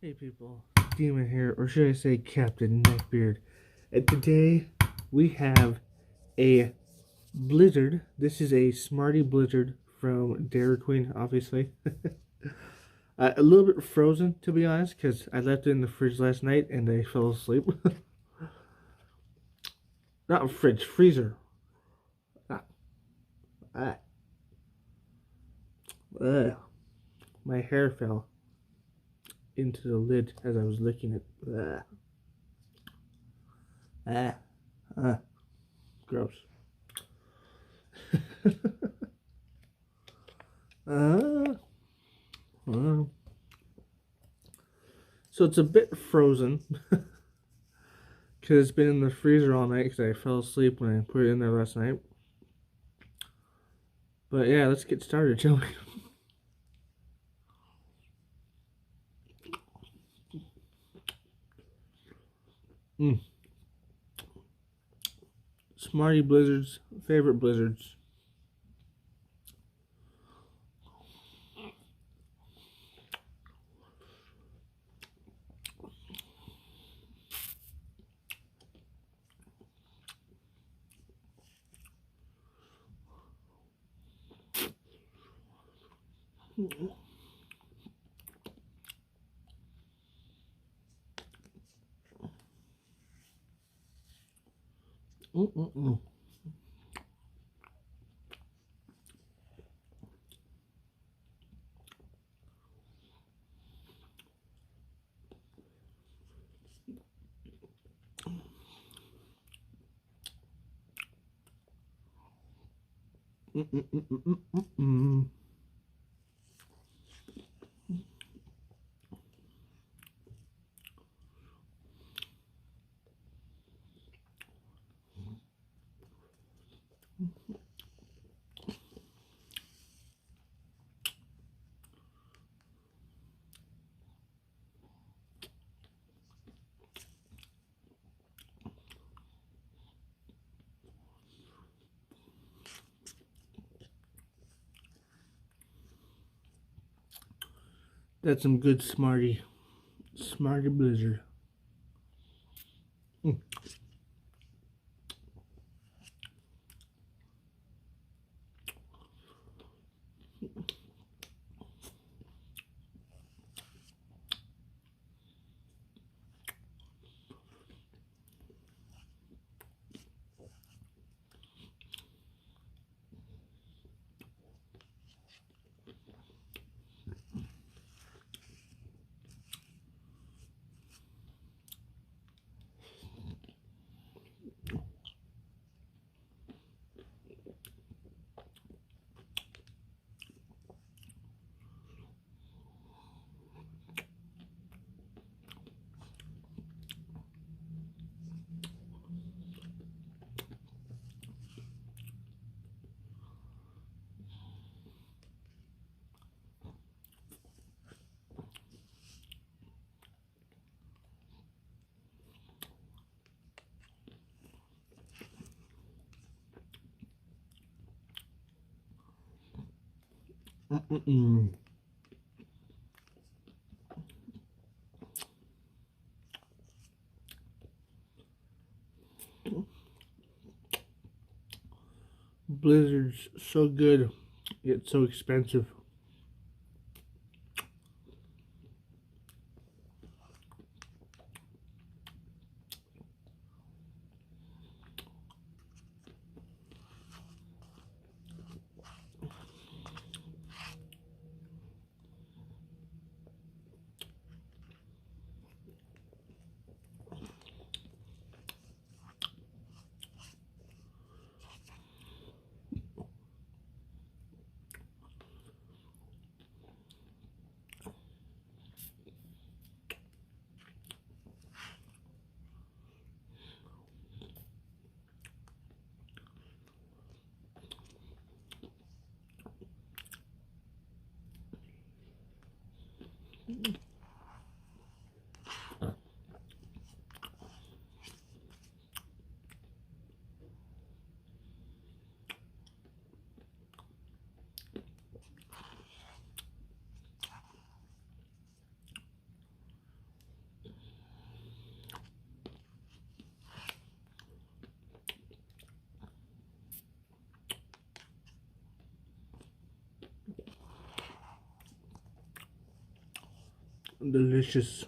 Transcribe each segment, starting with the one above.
Hey people, Demon here, or should I say Captain Neckbeard. And today we have a blizzard. This is a Smarty Blizzard from Dairy Queen, obviously. A little bit frozen, to be honest, because I left it in the fridge last night and I fell asleep. Not fridge, freezer. Ah, ah, my hair fell into the lid as I was licking it. Ah, ah, gross. uh, uh. So it's a bit frozen because it's been in the freezer all night because I fell asleep when I put it in there last night. But yeah, let's get started, shall we? Smarty Blizzards, favorite blizzards. Mm-mm-mm. Mm-mm-mm-mm-mm-mm. That's some good Smarty Blizzard. Mm. Mm-mm-mm. Blizzard's so good, yet so expensive. delicious.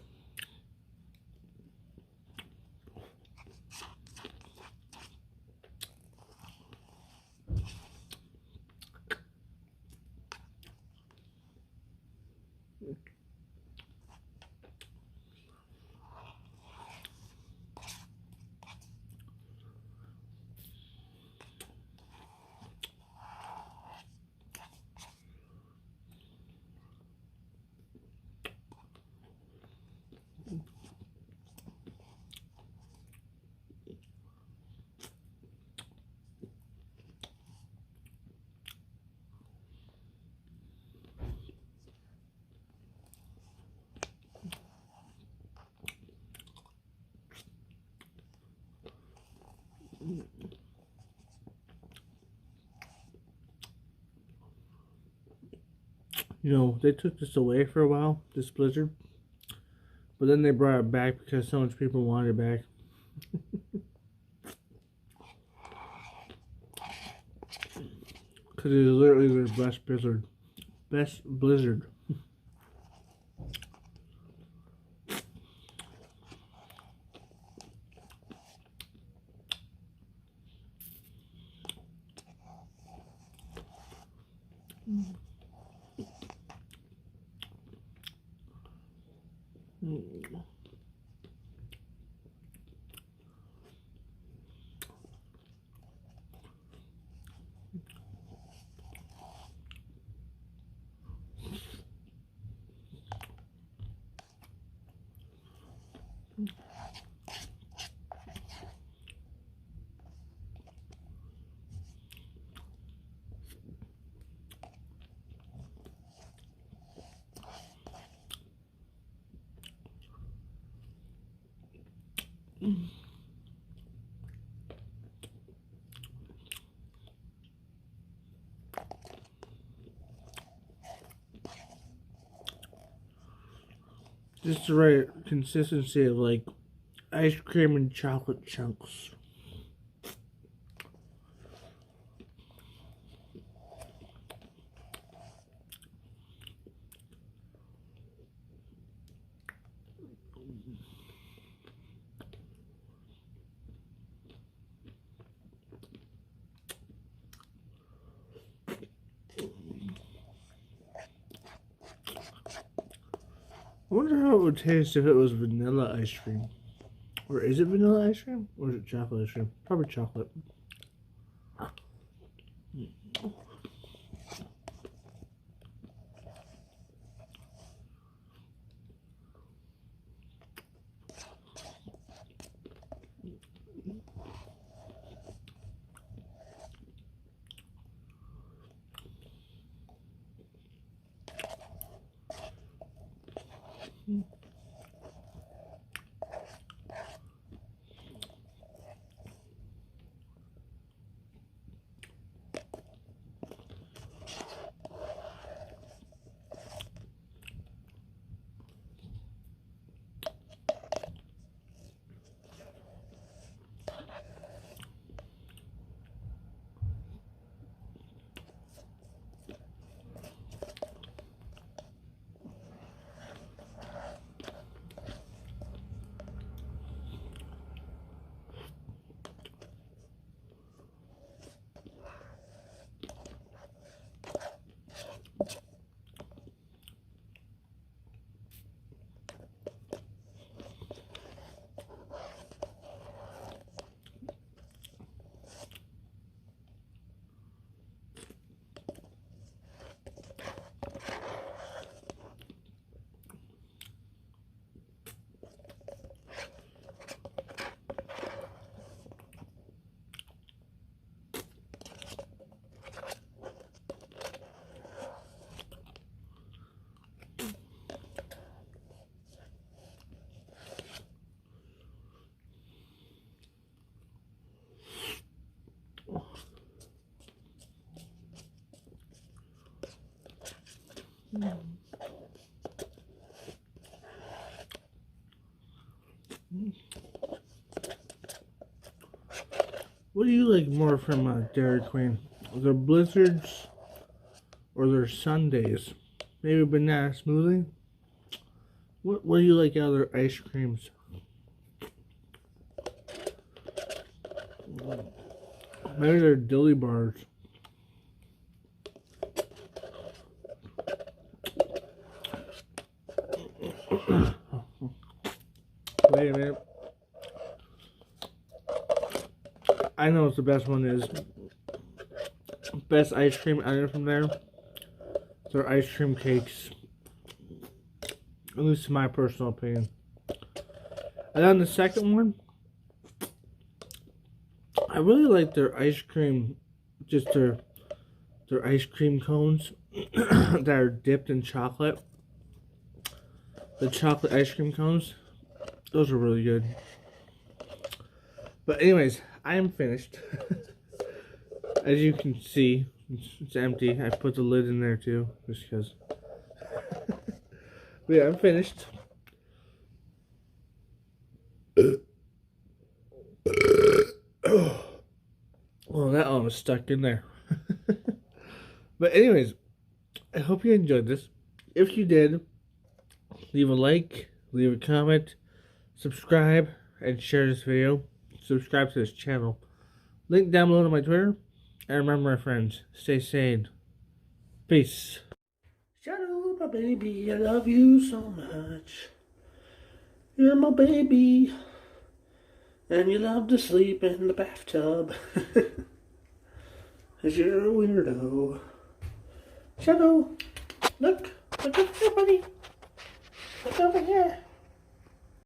You know, they took this away for a while, this blizzard, but then they brought it back because so much people wanted it back. Because it is literally the best blizzard. Best blizzard. Just the right consistency of like ice cream and chocolate chunks. I wonder how it would taste if it was vanilla ice cream. Or is it vanilla ice cream? Or is it chocolate ice cream? Probably chocolate. What do you like more from Dairy Queen? Their blizzards or their sundaes? Maybe banana smoothie? What do you like out of their ice creams? Maybe they're dilly bars. Wait a minute. I know what the best one is. Best ice cream item from there. Their ice cream cakes. At least in my personal opinion. And then the second one, I really like their ice cream, just their ice cream cones that are dipped in chocolate. The chocolate ice cream cones, those are really good. But anyways, I am finished. As you can see, it's empty. I put the lid in there too, just because. But yeah, I'm finished. Well, that one was stuck in there. But anyways, I hope you enjoyed this. If you did, leave a like, leave a comment, subscribe, and share this video. Subscribe to this channel. Link down below to my Twitter. And remember, my friends, stay sane. Peace. Shadow, my baby, I love you so much. You're my baby. And you love to sleep in the bathtub. 'Cause you're a weirdo. Shadow, look over here, buddy. Look over here.